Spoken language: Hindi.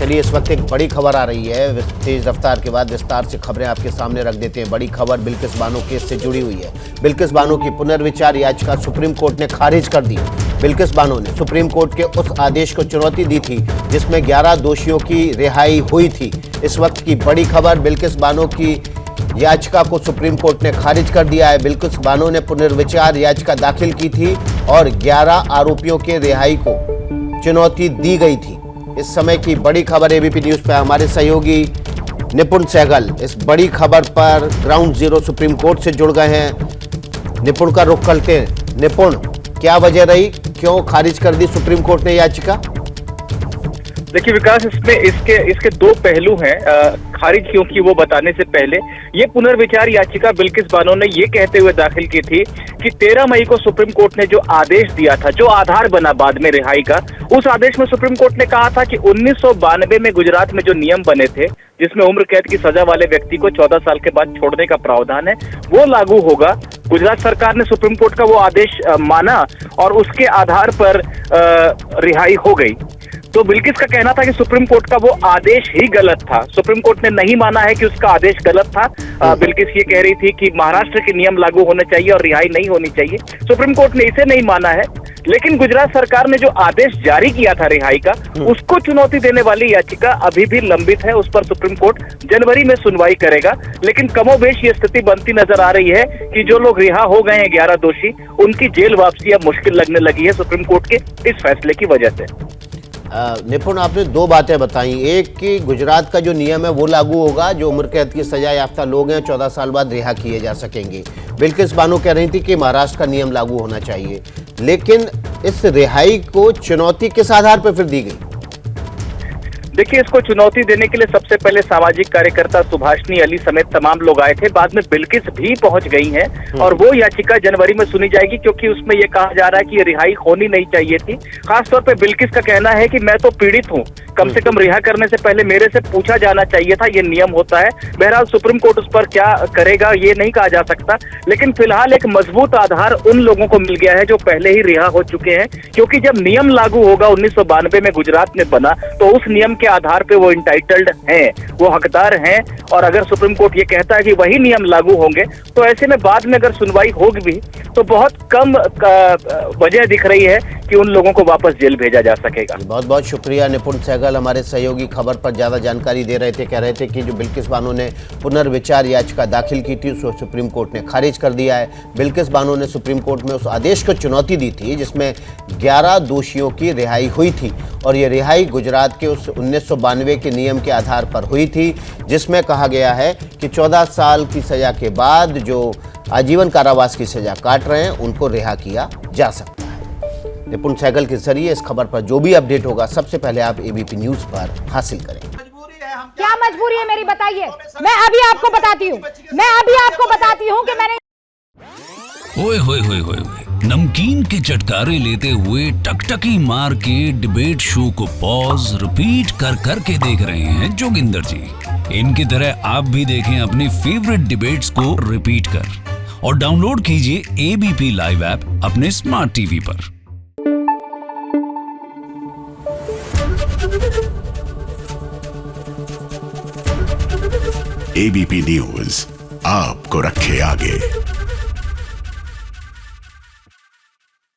चलिए, इस वक्त एक बड़ी खबर आ रही है। तेज रफ्तार के बाद विस्तार से खबरें आपके सामने रख देते हैं। बड़ी खबर बिल्किस बानो केस से जुड़ी हुई है। बिल्किस बानो की पुनर्विचार याचिका सुप्रीम कोर्ट ने खारिज कर दी। बिल्किस बानो ने सुप्रीम कोर्ट के उस आदेश को चुनौती दी थी जिसमें 11 दोषियों की रिहाई हुई थी। इस वक्त की बड़ी खबर, बिल्किस बानो की याचिका को सुप्रीम कोर्ट ने खारिज कर दिया है। बिल्किस बानो ने पुनर्विचार याचिका दाखिल की थी और 11 आरोपियों के रिहाई को चुनौती दी गई थी। इस समय की बड़ी खबर एबीपी न्यूज पर हमारे सहयोगी निपुण सहगल इस बड़ी खबर पर ग्राउंड जीरो सुप्रीम कोर्ट से जुड़ गए हैं। निपुण का रुख करते हैं। निपुण, क्या वजह रही, क्यों खारिज कर दी सुप्रीम कोर्ट ने याचिका? देखिए विकास, इसमें इसके दो पहलू हैं। खारिज क्यों की वो बताने से पहले ये पुनर्विचार याचिका बिल्किस बानो ने ये कहते हुए दाखिल की थी कि 13 मई को सुप्रीम कोर्ट ने जो आदेश दिया था, जो आधार बना बाद में रिहाई का, उस आदेश में सुप्रीम कोर्ट ने कहा था कि 1992 में गुजरात में जो नियम बने थे जिसमें उम्र कैद की सजा वाले व्यक्ति को 14 साल के बाद छोड़ने का प्रावधान है, वो लागू होगा। गुजरात सरकार ने सुप्रीम कोर्ट का वो आदेश माना और उसके आधार पर रिहाई हो गई। तो बिल्किस का कहना था कि सुप्रीम कोर्ट का वो आदेश ही गलत था। सुप्रीम कोर्ट ने नहीं माना है कि उसका आदेश गलत था। बिल्किस ये कह रही थी कि महाराष्ट्र के नियम लागू होने चाहिए और रिहाई नहीं होनी चाहिए। सुप्रीम कोर्ट ने इसे नहीं माना है, लेकिन गुजरात सरकार ने जो आदेश जारी किया था रिहाई का, उसको चुनौती देने वाली याचिका अभी भी लंबित है। उस पर सुप्रीम कोर्ट जनवरी में सुनवाई करेगा। लेकिन कमोबेश ये स्थिति बनती नजर आ रही है कि जो लोग रिहा हो गए हैं 11 दोषी, उनकी जेल वापसी अब मुश्किल लगने लगी है सुप्रीम कोर्ट के इस फैसले की वजह से। निपुण, आपने दो बातें बताई। एक कि गुजरात का जो नियम है वो लागू होगा, जो उम्र कैद की सजा याफ्ता लोग हैं 14 साल बाद रिहा किए जा सकेंगे। बिल्किस बानो कह रही थी कि महाराष्ट्र का नियम लागू होना चाहिए, लेकिन इस रिहाई को चुनौती किस आधार पर फिर दी गई? देखिए, इसको चुनौती देने के लिए सबसे पहले सामाजिक कार्यकर्ता सुभाषनी अली समेत तमाम लोग आए थे। बाद में बिल्किस भी पहुंच गई हैं और वो याचिका जनवरी में सुनी जाएगी, क्योंकि उसमें ये कहा जा रहा है कि ये रिहाई होनी नहीं चाहिए थी। खासतौर पे बिल्किस का कहना है कि मैं तो पीड़ित हूँ, कम से कम रिहा करने से पहले मेरे से पूछा जाना चाहिए था, ये नियम होता है। बहरहाल सुप्रीम कोर्ट उस पर क्या करेगा ये नहीं कहा जा सकता, लेकिन फिलहाल एक मजबूत आधार उन लोगों को मिल गया है जो पहले ही रिहा हो चुके हैं। क्योंकि जब नियम लागू होगा 1992 में गुजरात में बना, तो उस नियम के आधार पे वो इंटाइटल्ड हैं, वो हकदार हैं। और अगर सुप्रीम कोर्ट ये कहता है कि वही नियम लागू होंगे, तो ऐसे में बाद में अगर सुनवाई होगी भी तो बहुत कम वजह दिख रही है कि उन लोगों को वापस जेल भेजा जा सकेगा। बहुत बहुत शुक्रिया निपुण सहगल, हमारे सहयोगी खबर पर ज्यादा जानकारी दे रहे थे। कह रहे थे कि जो बिल्किस बानो ने पुनर्विचार याचिका दाखिल की थी उसको सुप्रीम कोर्ट ने खारिज कर दिया है। बिल्किस बानो ने सुप्रीम कोर्ट में उस आदेश को चुनौती दी थी जिसमें 11 दोषियों की रिहाई हुई थी, और ये रिहाई गुजरात के उस 1992 के नियम के आधार पर हुई थी, जिसमें कहा गया है कि 14 साल की सजा के बाद जो आजीवन कारावास की सजा काट रहे हैं उनको रिहा किया जा सकता है। निपुण सहगल के जरिए इस खबर पर जो भी अपडेट होगा सबसे पहले आप एबीपी न्यूज पर हासिल करें। क्या मजबूरी है मेरी, बताइए। मैं अभी आपको बताती हूँ कि मैंने ओए होए होए होए नमकीन के चटकारे लेते हुए टकटकी मार के डिबेट शो को पॉज रिपीट कर कर के देख रहे हैं जोगिंदर जी। इनकी तरह आप भी देखें अपनी फेवरेट डिबेट्स को रिपीट कर, और डाउनलोड कीजिए एबीपी लाइव ऐप अपने स्मार्ट टीवी पर। एबीपी न्यूज आपको रखे आगे।